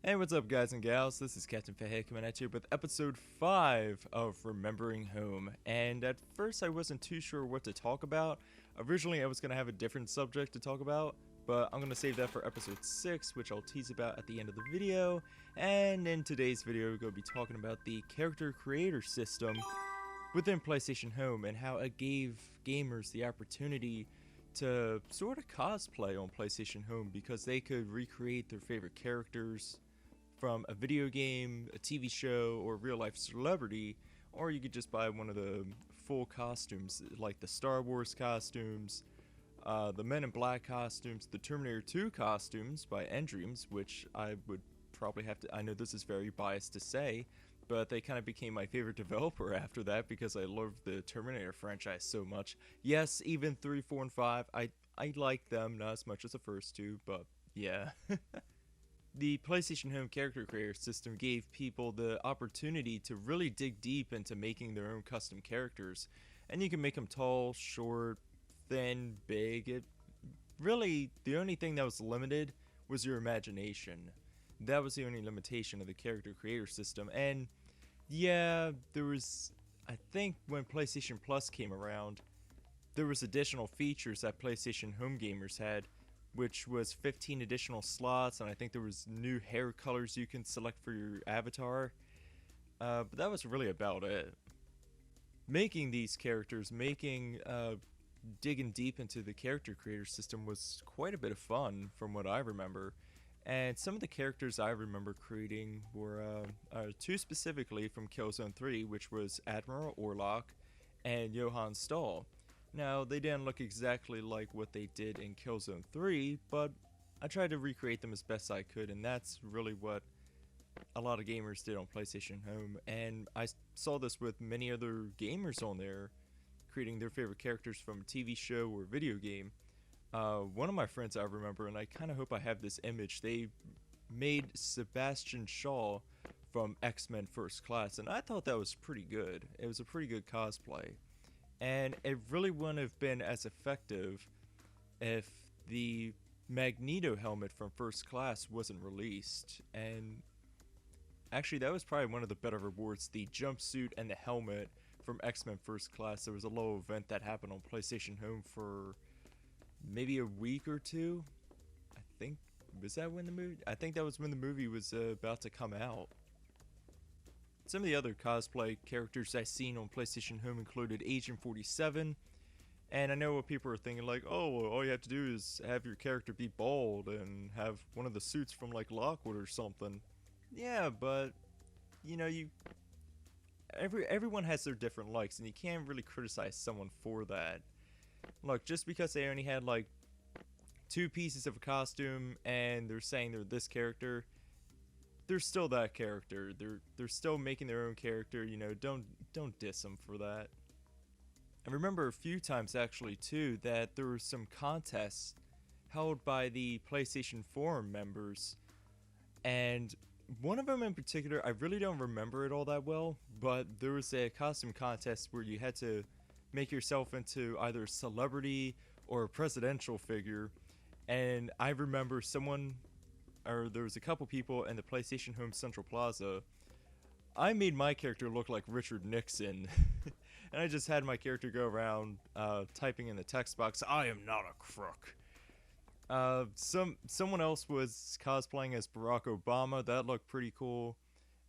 Hey, what's up guys and gals? This is KaptinFathead coming at you with episode 5 of Remembering Home. And at first I wasn't too sure what to talk about. Originally I was going to have a different subject to talk about, but I'm going to save that for episode 6, which I'll tease about at the end of the video. And in today's video we're going to be talking about the character creator system within PlayStation Home and how it gave gamers the opportunity to sort of cosplay on PlayStation Home because they could recreate their favorite characters from a video game, a TV show, or a real life celebrity, or you could just buy one of the full costumes like the Star Wars costumes, the Men in Black costumes, the Terminator 2 costumes by Endreams, which I would probably have to, I know this is very biased to say, but they kind of became my favorite developer after that because I love the Terminator franchise so much. Yes, even 3, 4, and 5, I like them, not as much as the first two, but yeah. The PlayStation Home character creator system gave people the opportunity to really dig deep into making their own custom characters, and you can make them tall, short, thin, big. Really, the only thing that was limited was your imagination. That was the only limitation of the character creator system, and yeah, there was, I think when PlayStation Plus came around, there was additional features that PlayStation Home gamers had, which was 15 additional slots, and I think there was new hair colors you can select for your avatar. But that was really about it. Making these characters, digging deep into the character creator system was quite a bit of fun from what I remember. And some of the characters I remember creating were two specifically from Killzone 3, which was Admiral Orlok and Johann Stahl. Now, they didn't look exactly like what they did in Killzone 3, but I tried to recreate them as best I could, and that's really what a lot of gamers did on PlayStation Home. And I saw this with many other gamers on there, creating their favorite characters from a TV show or video game. One of my friends I remember, and I kind of hope I have this image, they made Sebastian Shaw from X-Men First Class, and I thought that was pretty good. It was a pretty good cosplay. And it really wouldn't have been as effective if the Magneto helmet from First Class wasn't released. And actually, that was probably one of the better rewards, the jumpsuit and the helmet from X-Men First Class. There was a little event that happened on PlayStation Home for maybe a week or two. I think, was that when the movie? I think that was when the movie was about to come out. Some of the other cosplay characters I've seen on PlayStation Home included Agent 47, and I know what people are thinking, like, oh, well, all you have to do is have your character be bald and have one of the suits from like Lockwood or something. Yeah, but you know, everyone has their different likes, and you can't really criticize someone for that. Look, just because they only had like 2 pieces of a costume and they're saying they're this character, they're still that character. They're still making their own character, you know, don't diss them for that. I remember a few times actually too that there were some contests held by the PlayStation Forum members, and one of them in particular, I really don't remember it all that well, but there was a costume contest where you had to make yourself into either a celebrity or a presidential figure, and I remember there was a couple people in the PlayStation Home Central Plaza. I made my character look like Richard Nixon, and I just had my character go around typing in the text box, "I am not a crook." Someone else was cosplaying as Barack Obama. That looked pretty cool.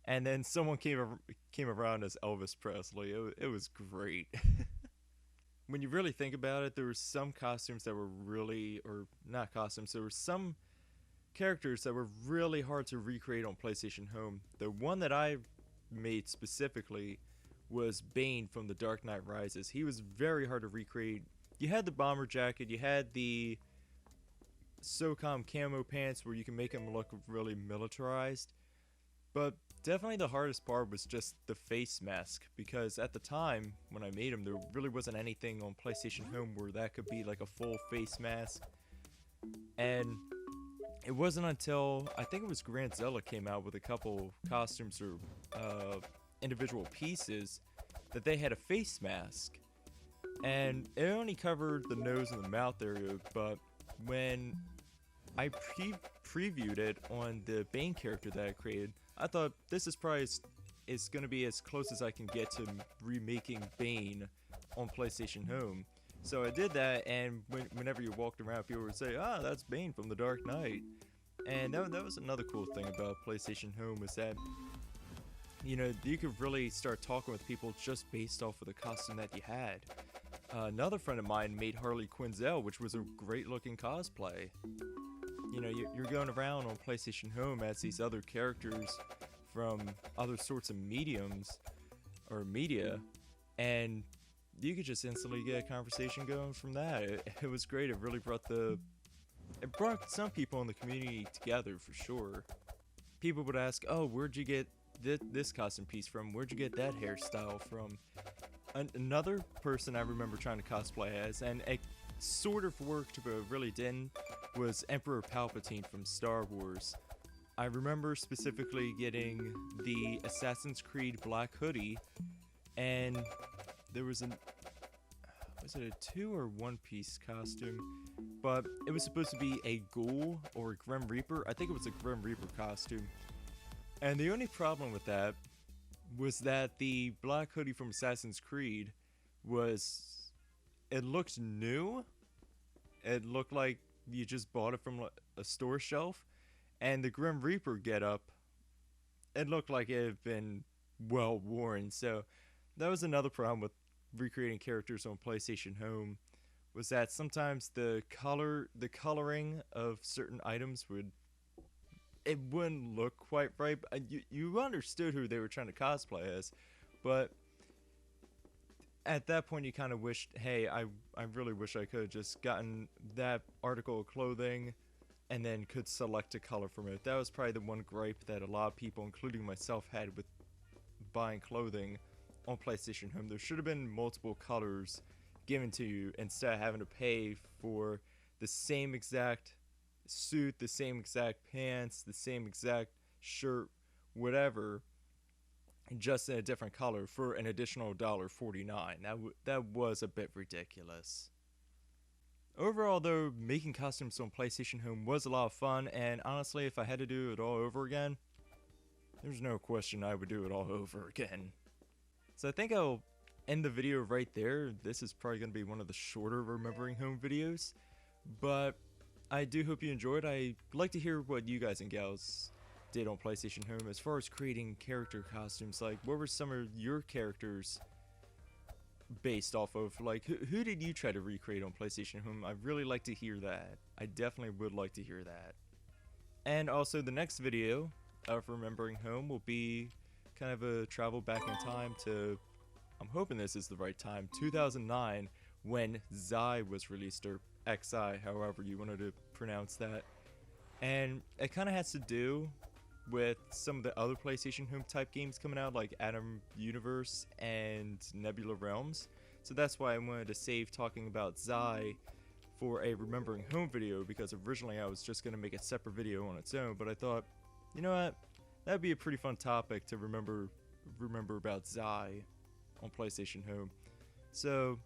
And then someone came around as Elvis Presley. It was great. When you really think about it, there were some costumes that were really, or not costumes, there were some characters that were really hard to recreate on PlayStation Home. The one that I made specifically was Bane from The Dark Knight Rises. He was very hard to recreate. You had the bomber jacket, you had the SOCOM camo pants where you can make him look really militarized, but definitely the hardest part was just the face mask, because at the time when I made him, there really wasn't anything on PlayStation Home where that could be like a full face mask. And it wasn't until, I think it was Granzella came out with a couple costumes or individual pieces that they had a face mask. And it only covered the nose and the mouth area, but when I previewed it on the Bane character that I created. I thought this is probably is going to be as close as I can get to remaking Bane on PlayStation Home. So I did that, and whenever you walked around, people would say, "Ah, that's Bane from The Dark Knight." And that was another cool thing about PlayStation Home, was that, you know, you could really start talking with people just based off of the costume that you had. Another friend of mine made Harley Quinzel, which was a great looking cosplay. You know, you're going around on PlayStation Home as these other characters from other sorts of mediums or media, and you could just instantly get a conversation going from that. It was great. It really brought some people in the community together, for sure. People would ask, "Oh, where'd you get this costume piece from? Where'd you get that hairstyle from?" Another person I remember trying to cosplay as, and it sort of worked but really didn't, was Emperor Palpatine from Star Wars. I remember specifically getting the Assassin's Creed black hoodie, and there was was it a 2 or 1 piece costume? But it was supposed to be a ghoul or a Grim Reaper. I think it was a Grim Reaper costume. And the only problem with that was that the black hoodie from Assassin's Creed it looked new. It looked like you just bought it from a store shelf. And the Grim Reaper getup, it looked like it had been well worn. So that was another problem with recreating characters on PlayStation Home, was that sometimes the coloring of certain items wouldn't look quite right. You understood who they were trying to cosplay as, but at that point you kind of wished, hey, I really wish I could have just gotten that article of clothing and then could select a color from it. That was probably the one gripe that a lot of people, including myself, had with buying clothing on PlayStation Home. There should have been multiple colors given to you instead of having to pay for the same exact suit, the same exact pants, the same exact shirt, whatever, just in a different color for an additional $1.49. That was a bit ridiculous. Overall, though, making costumes on PlayStation Home was a lot of fun, and honestly, if I had to do it all over again, there's no question I would do it all over again. So I think I'll end the video right there. This is probably going to be one of the shorter Remembering Home videos, but I do hope you enjoyed. I'd like to hear what you guys and gals did on PlayStation Home as far as creating character costumes. Like, what were some of your characters based off of? Like, who did you try to recreate on PlayStation Home? I'd really like to hear that. I definitely would like to hear that. And also, the next video of Remembering Home will be kind of a travel back in time to, I'm hoping this is the right time, 2009, when Xi was released, or XI, however you wanted to pronounce that. And it kind of has to do with some of the other PlayStation Home type games coming out, like Atom Universe and Nebula Realms. So that's why I wanted to save talking about Xi for a Remembering Home video, because originally I was just going to make a separate video on its own, but I thought, you know what, that'd be a pretty fun topic to remember about Xi on PlayStation Home. So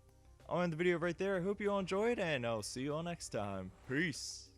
I'll end the video right there. I hope you all enjoyed, and I'll see you all next time. Peace.